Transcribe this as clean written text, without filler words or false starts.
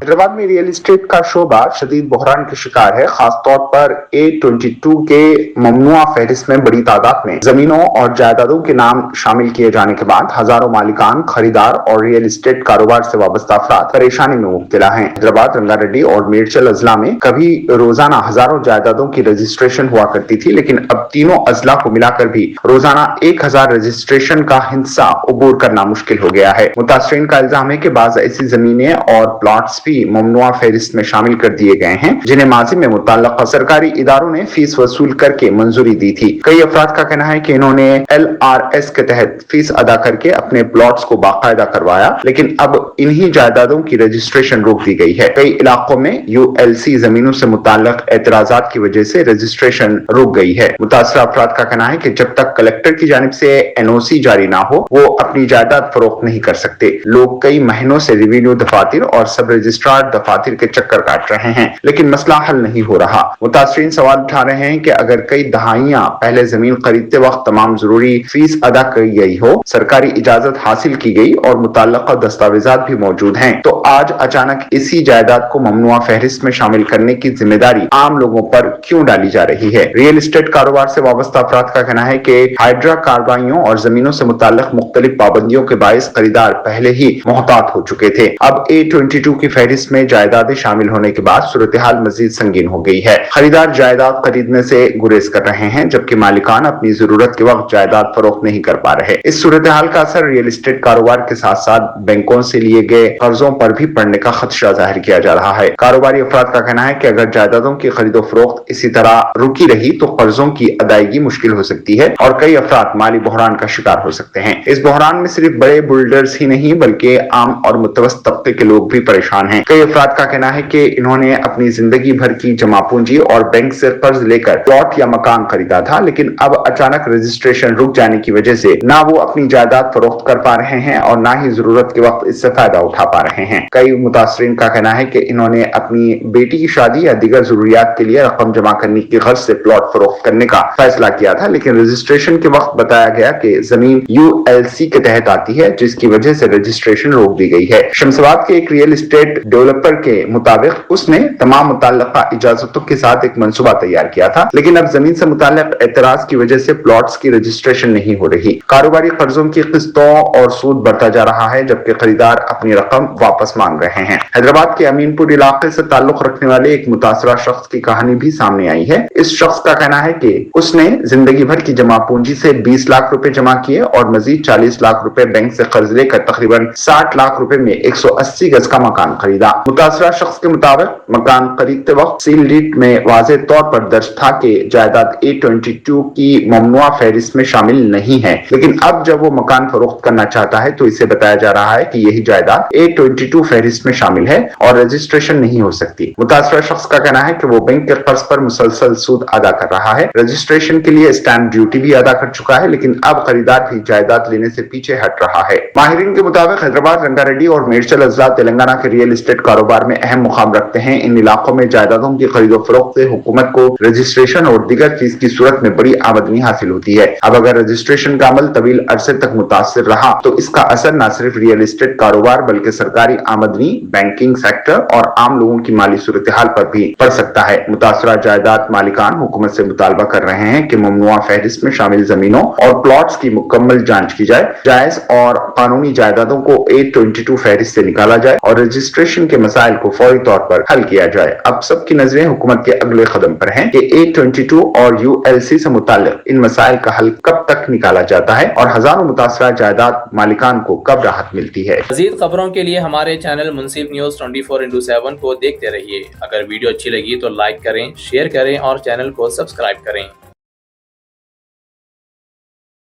हैदराबाद में real estate का शोबा शदीद बहरान के शिकार है। खासतौर पर A22 के ममनुआ फहरिस्त में बड़ी तादाद में जमीनों और जायदादों के नाम शामिल किए जाने के बाद हजारों मालिकान, खरीदार और रियल एस्टेट कारोबार से वाबस्ता अफराद परेशानी में मुब्तला हैं। हैदराबाद, रंगारेड्डी और मेडचल अजला में कभी रोजाना हजारों जायदादों की रजिस्ट्रेशन हुआ करती थी, लेकिन अब तीनों अजला को मिलाकर भी रोजाना 1000 रजिस्ट्रेशन का हिस्सा अबूर करना मुश्किल हो गया है। मुतासरीन का इल्जाम है कि बाज़ ऐसी जमीनें और प्लॉट्स भी ममनुआ फहरिस्त में शामिल कर दिए गए हैं जिन्हें माजी में मुतल्लका सरकारी इदारों ने फीस वसूल करके मंजूरी दी थी। कई अफराद का कहना है कि इन्होंने LRS के तहत फीस अदा करके अपने प्लॉट्स को बाकायदा करवाया, लेकिन अब इन्हीं जायदादों की रजिस्ट्रेशन रोक दी गई है। कई इलाकों में ULC जमीनों से मुताल्लिक एतराजात की वजह से रजिस्ट्रेशन रुक गई है। मुतासरा अफराद का कहना है कि जब तक कलेक्टर की जानिब से NOC जारी ना हो वो अपनी जायदाद फरोख्त नहीं कर सकते। लोग कई महीनों से रेवेन्यू दफातर और सब रजिस्ट्रार दफातर के चक्कर काट रहे हैं, लेकिन मसला हल नहीं हो रहा। मुतासरीन सवाल उठा रहे हैं कि अगर कई दहाइयां पहले जमीन खरीदते वक्त तमाम जरूरी फीस अदा की गई हो, सरकारी इजाजत हासिल की गई और मुतल्लका दस्तावेजात भी मौजूद हैं, तो आज अचानक इसी जायदाद को ममनुआ फहरिस्त में शामिल करने की जिम्मेदारी आम लोगों पर क्यों डाली जा रही है। रियल एस्टेट कारोबार से वाबस्ता अफराद का कहना है कि हाइड्रा कार्रवाइयों और जमीनों से मुताल्लिक मुख्तलिफ पाबंदियों के बायस खरीदार पहले ही मोहतात हो चुके थे। अब A22 की फहरिस्त में जायदादें शामिल होने के बाद सूरत हाल मजीद संगीन हो गई है। खरीदार जायदाद खरीदने से गुरेज कर रहे हैं, जबकि मालिकान अपनी जरूरत के वक्त जायदाद फरोख्त नहीं कर पा रहे। इस सूरत हाल का असर रियल एस्टेट कारोबार के साथ साथ बैंकों से लिए गए कर्जों पर भी पड़ने का खदशा जाहिर किया जा रहा है। कारोबारी अफराद का कहना है कि अगर जायदादों की खरीदो फरोख्त इसी तरह रुकी रही तो कर्जों की अदायगी मुश्किल हो सकती है और कई अफराद माली बहरान का शिकार हो सकते हैं। इस बहरान में सिर्फ बड़े बिल्डर्स ही नहीं बल्कि आम और मुतवस्सित तबके के लोग भी परेशान हैं। कई अफराद का कहना है कि इन्होंने अपनी जिंदगी भर की जमा पूंजी और बैंक से कर्ज लेकर प्लॉट या मकान खरीदा था, लेकिन अब अचानक रजिस्ट्रेशन रुक जाने की वजह से ना वो अपनी जायदाद फरोख्त कर पा रहे हैं और ना ही जरूरत के वक्त इससे फायदा उठा पा रहे हैं। कई मुतासरीन का कहना है कि इन्होंने अपनी बेटी की शादी या दीगर जरूरियात के लिए रकम जमा करने की गर्ज से प्लॉट फरोख्त करने का फैसला किया था, लेकिन रजिस्ट्रेशन के वक्त बताया गया कि जमीन ULC के तहत आती है, जिसकी वजह से रजिस्ट्रेशन रोक दी गई है। शमशाबाद के एक रियल एस्टेट डेवलपर के मुताबिक उसने तमाम मुतल्लका इजाजतों के साथ एक मंसूबा तैयार किया था, लेकिन अब जमीन से मुताल्लिक एतराज की वजह से प्लॉट्स की रजिस्ट्रेशन नहीं हो रही। कारोबारी कर्जों की किस्तों और सूद बढ़ता जा रहा है, जबकि खरीदार अपनी रकम वापस मांग रहे हैं। हैदराबाद के अमीनपुर इलाके से ताल्लुक रखने वाले एक मुतासरा शख्स की कहानी भी सामने आई है। इस शख्स का कहना है कि उसने जिंदगी भर की जमा पूंजी से 20 लाख रुपए जमा किए और मजीद 40 लाख रुपए बैंक से कर्ज लेकर तकरीबन 60 लाख रुपए में 180 गज का मकान खरीदा। मुतासरा शख्स के मुताबिक मकान खरीदते वक्त सील डीड में वाज़ेह तौर पर दर्ज था कि जायदाद A22 की ममनुआ फहरिस्त में शामिल नहीं है, लेकिन अब जब वो मकान फरोख्त करना चाहता है तो इसे बताया जा रहा है कि यही जायदाद A22 फहरिस्त में शामिल है और रजिस्ट्रेशन नहीं हो सकती। मुतासरा शख्स का कहना है कि वो बैंक के कर्ज पर मुसलसल सूद अदा कर रहा है, रजिस्ट्रेशन के लिए स्टैंप ड्यूटी भी अदा कर चुका है, लेकिन अब खरीदार भी जायदाद लेने से पीछे हट रहा है। माहिरीन के मुताबिक हैदराबाद, रंगारेड्डी और मेडचल अजला तेलंगाना के रियल एस्टेट कारोबार में अहम मुकाम रखते हैं। इन इलाकों में जायदादों की खरीदो फरोख्त से हुकूमत को रजिस्ट्रेशन और दीगर फीस की सूरत में बड़ी आमदनी हासिल होती है। अब अगर रजिस्ट्रेशन का अमल तवील अरसे तक मुतासिर रहा तो इसका असर न सिर्फ रियल एस्टेट कारोबार बल्कि सरकारी आमदनी, बैंकिंग सेक्टर और आम लोगों की माली सूरत हाल पर भी पड़ सकता है। मुतासरा जायदाद मालिकान हुकूमत से मुतालबा कर रहे हैं कि ममनुआ फहरिस्त में शामिल जमीनों और प्लॉट्स की मुकम्मल जांच की जाए, जायज और कानूनी जायदादों को A22 फहरिस्त से निकाला जाए और रजिस्ट्रेशन के मसाइल को फौरी तौर पर हल किया जाए। अब सबकी नजरें हुकूमत के अगले कदम पर हैं कि A22 और ULC से मुताल्लिक इन मसाइल का हल कब तक निकाला जाता है और हजारों मुतासरा जायदाद मालिकान को कब राहत मिलती है। मज़ीद खबरों के लिए हमारे चैनल मुनसिफ न्यूज़ 24x7 को देखते रहिए। अगर वीडियो अच्छी लगी तो लाइक करें, शेयर करें और चैनल को सब्सक्राइब करें।